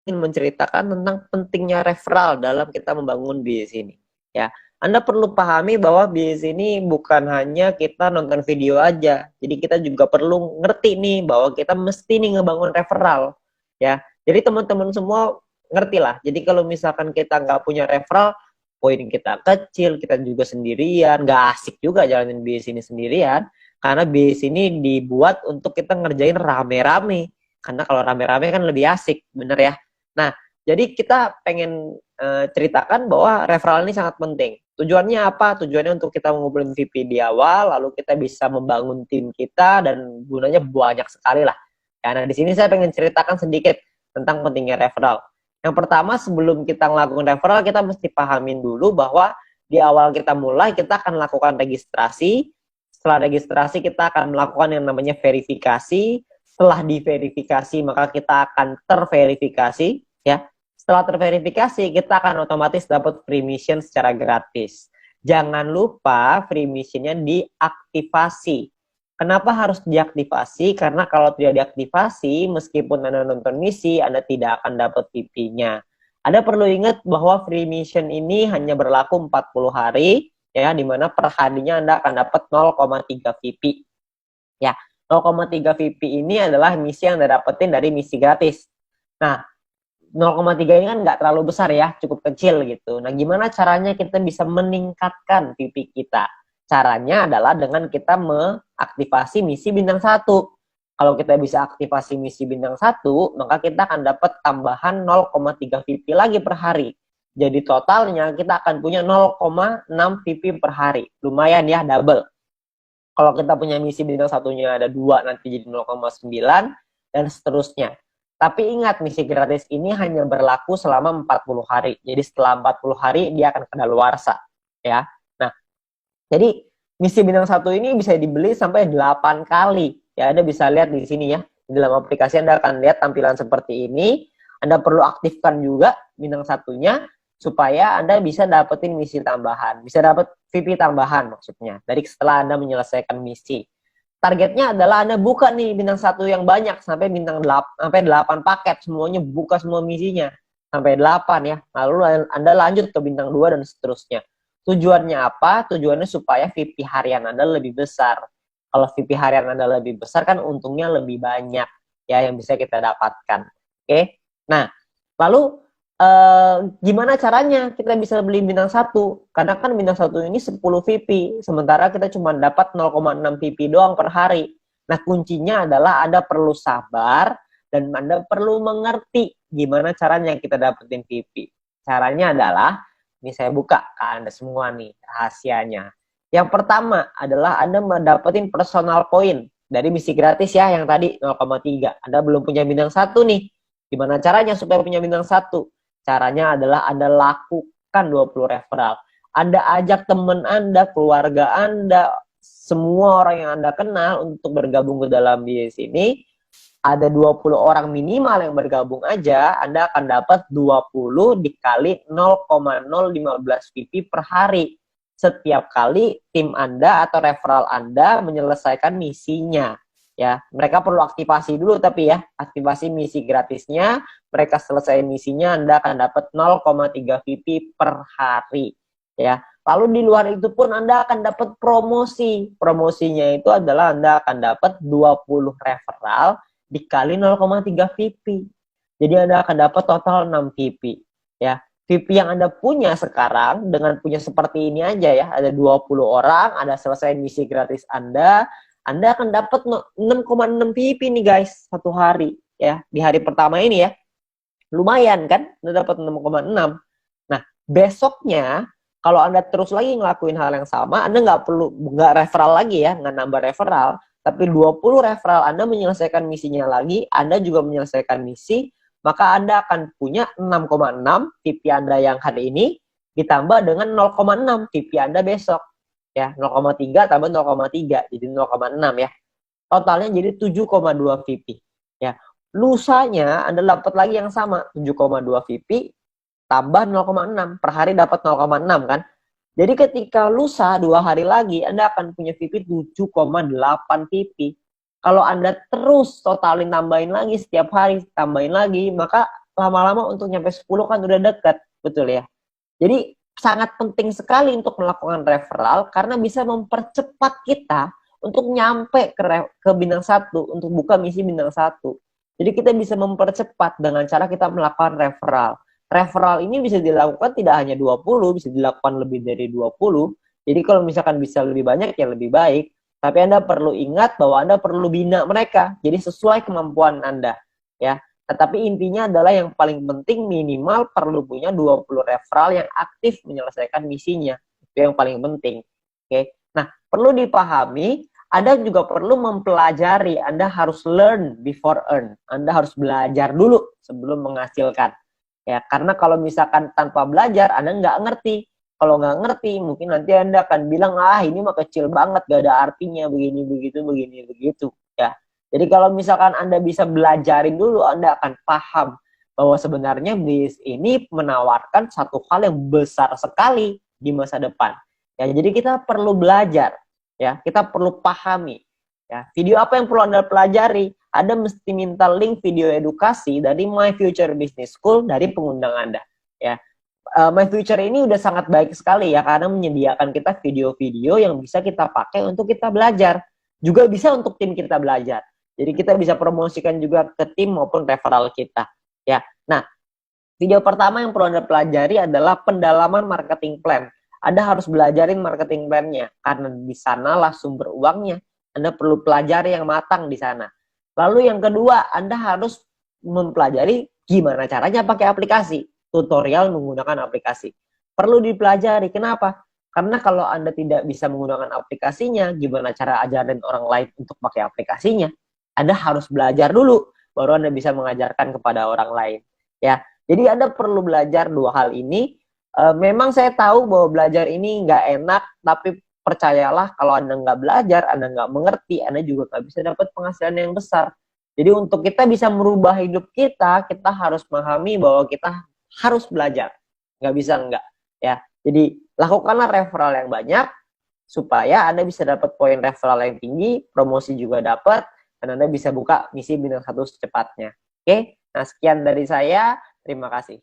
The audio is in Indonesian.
ingin menceritakan tentang pentingnya referral dalam kita membangun bisnis ini. Ya, Anda perlu pahami bahwa bisnis ini bukan hanya kita nonton video aja. Jadi kita juga perlu ngerti nih bahwa kita mesti nih ngebangun referral. Ya, jadi teman-teman semua ngerti lah. Jadi kalau misalkan kita nggak punya referral, poin kita kecil, kita juga sendirian, nggak asik juga jalanin bisnis ini sendirian. Karena bisnis ini dibuat untuk kita ngerjain rame-rame. Karena kalau rame-rame kan lebih asik, bener ya. Nah, jadi kita pengen ceritakan bahwa referral ini sangat penting. Tujuannya apa? Tujuannya untuk kita mengumpulin VP di awal, lalu kita bisa membangun tim kita, dan gunanya banyak sekali lah. Karena di sini saya pengen ceritakan sedikit tentang pentingnya referral. Yang pertama, sebelum kita melakukan referral, kita mesti pahamin dulu bahwa di awal kita mulai, kita akan lakukan registrasi. Setelah registrasi, kita akan melakukan yang namanya verifikasi. Setelah diverifikasi, maka kita akan terverifikasi, ya. Setelah terverifikasi, kita akan otomatis dapat free mission secara gratis. Jangan lupa free missionnya diaktifasi. Kenapa harus diaktifasi? Karena kalau tidak diaktifasi, meskipun Anda nonton misi, Anda tidak akan dapat VP-nya. Anda perlu ingat bahwa free mission ini hanya berlaku 40 hari, ya, di mana per harinya Anda akan dapat 0,3 VP. Ya, 0,3 VP ini adalah misi yang Anda dapetin dari misi gratis. Nah, 0,3 ini kan nggak terlalu besar ya, cukup kecil gitu. Nah, gimana caranya kita bisa meningkatkan VP kita? Caranya adalah dengan kita mengaktifasi misi bintang 1. Kalau kita bisa aktifasi misi bintang 1, maka kita akan dapat tambahan 0,3 VP lagi per hari. Jadi totalnya kita akan punya 0,6 VP per hari. Lumayan ya, double. Kalau kita punya misi bintang 1-nya ada 2, nanti jadi 0,9 dan seterusnya. Tapi ingat, misi gratis ini hanya berlaku selama 40 hari. Jadi setelah 40 hari dia akan kadaluarsa, ya. Nah, jadi misi bintang 1 ini bisa dibeli sampai 8 kali. Ya, Anda bisa lihat di sini ya. Di dalam aplikasi Anda akan lihat tampilan seperti ini. Anda perlu aktifkan juga bintang 1-nya supaya Anda bisa dapetin misi tambahan. Bisa dapat VP tambahan maksudnya. Dari setelah Anda menyelesaikan misi. Targetnya adalah Anda buka nih bintang 1 yang banyak sampai bintang 8, sampai 8 paket, semuanya buka semua misinya sampai 8 ya. Lalu Anda lanjut ke bintang 2 dan seterusnya. Tujuannya apa? Tujuannya supaya VP harian Anda lebih besar. Kalau VP harian Anda lebih besar kan untungnya lebih banyak ya yang bisa kita dapatkan. Oke. Nah, lalu gimana caranya kita bisa beli bintang 1? Karena kan bintang 1 ini 10 VP, sementara kita cuma dapat 0,6 VP doang per hari. Nah, kuncinya adalah Anda perlu sabar dan Anda perlu mengerti gimana caranya kita dapetin VP. Caranya adalah, ini saya buka ke Anda semua nih rahasianya. Yang pertama adalah Anda mendapatkan personal point dari misi gratis ya, yang tadi 0,3. Anda belum punya bintang 1 nih. Gimana caranya supaya punya bintang 1? Caranya adalah Anda lakukan 20 referral. Anda ajak teman Anda, keluarga Anda, semua orang yang Anda kenal untuk bergabung ke dalam bisnis ini. Ada 20 orang minimal yang bergabung aja, Anda akan dapat 20 dikali 0,015 VP per hari. Setiap kali tim Anda atau referral Anda menyelesaikan misinya. Ya, mereka perlu aktivasi dulu tapi ya, aktivasi misi gratisnya, mereka selesai misinya, Anda akan dapat 0,3 VP per hari. Ya, lalu di luar itu pun Anda akan dapat promosi. Promosinya itu adalah Anda akan dapat 20 referral dikali 0,3 VP. Jadi Anda akan dapat total 6 VP. Ya, VP yang Anda punya sekarang dengan punya seperti ini aja ya, ada 20 orang, Anda selesai misi gratis Anda akan dapat 6,6 VP nih guys, satu hari ya. Di hari pertama ini ya. Lumayan kan? Anda dapat 6,6. Nah, besoknya kalau Anda terus lagi ngelakuin hal yang sama, Anda nggak referral lagi ya, nggak nambah referral, tapi 20 referral Anda menyelesaikan misinya lagi, Anda juga menyelesaikan misi, maka Anda akan punya 6,6 VP Anda yang hari ini ditambah dengan 0,6 VP Anda besok. Ya, 0,3 tambah 0,3 jadi 0,6 ya. Totalnya jadi 7,2 VP. Ya. Lusanya Anda dapat lagi yang sama, 7,2 VP tambah 0,6. Per hari dapat 0,6 kan? Jadi ketika lusa 2 hari lagi Anda akan punya VP 7,8 VP. Kalau Anda terus totalin tambahin lagi setiap hari, tambahin lagi, maka lama-lama untuk nyampe 10 kan udah dekat, betul ya. Jadi sangat penting sekali untuk melakukan referral karena bisa mempercepat kita untuk nyampe ke bintang 1, untuk buka misi bintang 1. Jadi kita bisa mempercepat dengan cara kita melakukan referral. Referral ini bisa dilakukan tidak hanya 20, bisa dilakukan lebih dari 20. Jadi kalau misalkan bisa lebih banyak ya lebih baik. Tapi Anda perlu ingat bahwa Anda perlu bina mereka. Jadi sesuai kemampuan Anda, ya. Tetapi intinya adalah yang paling penting minimal perlu punya 20 referral yang aktif menyelesaikan misinya. Itu yang paling penting. Oke. Nah, perlu dipahami, Anda juga perlu mempelajari. Anda harus learn before earn. Anda harus belajar dulu sebelum menghasilkan. Ya, karena kalau misalkan tanpa belajar, Anda nggak ngerti. Kalau nggak ngerti, mungkin nanti Anda akan bilang, ini mah kecil banget, gak ada artinya, begini, begitu. Ya. Jadi kalau misalkan Anda bisa belajarin dulu, Anda akan paham bahwa sebenarnya bisnis ini menawarkan satu hal yang besar sekali di masa depan. Ya, jadi kita perlu belajar, ya, kita perlu pahami. Ya, video apa yang perlu Anda pelajari? Anda mesti minta link video edukasi dari My Future Business School dari pengundang Anda. Ya, My Future ini udah sangat baik sekali ya karena menyediakan kita video-video yang bisa kita pakai untuk kita belajar. Juga bisa untuk tim kita belajar. Jadi kita bisa promosikan juga ke tim maupun referral kita. Ya. Nah, video pertama yang perlu Anda pelajari adalah pendalaman marketing plan. Anda harus belajarin marketing plan-nya karena di sanalah sumber uangnya. Anda perlu pelajari yang matang di sana. Lalu yang kedua, Anda harus mempelajari gimana caranya pakai aplikasi. Tutorial menggunakan aplikasi. Perlu dipelajari. Kenapa? Karena kalau Anda tidak bisa menggunakan aplikasinya, gimana cara ajarin orang lain untuk pakai aplikasinya? Anda harus belajar dulu, baru Anda bisa mengajarkan kepada orang lain. Ya, jadi Anda perlu belajar dua hal ini. Memang saya tahu bahwa belajar ini nggak enak, tapi percayalah kalau Anda nggak belajar, Anda nggak mengerti, Anda juga nggak bisa dapat penghasilan yang besar. Jadi untuk kita bisa merubah hidup kita harus memahami bahwa kita harus belajar. Nggak bisa enggak. Ya, jadi lakukanlah referral yang banyak, supaya Anda bisa dapat poin referral yang tinggi, promosi juga dapat, dan Anda bisa buka misi bintang 1 secepatnya. Oke, nah sekian dari saya. Terima kasih.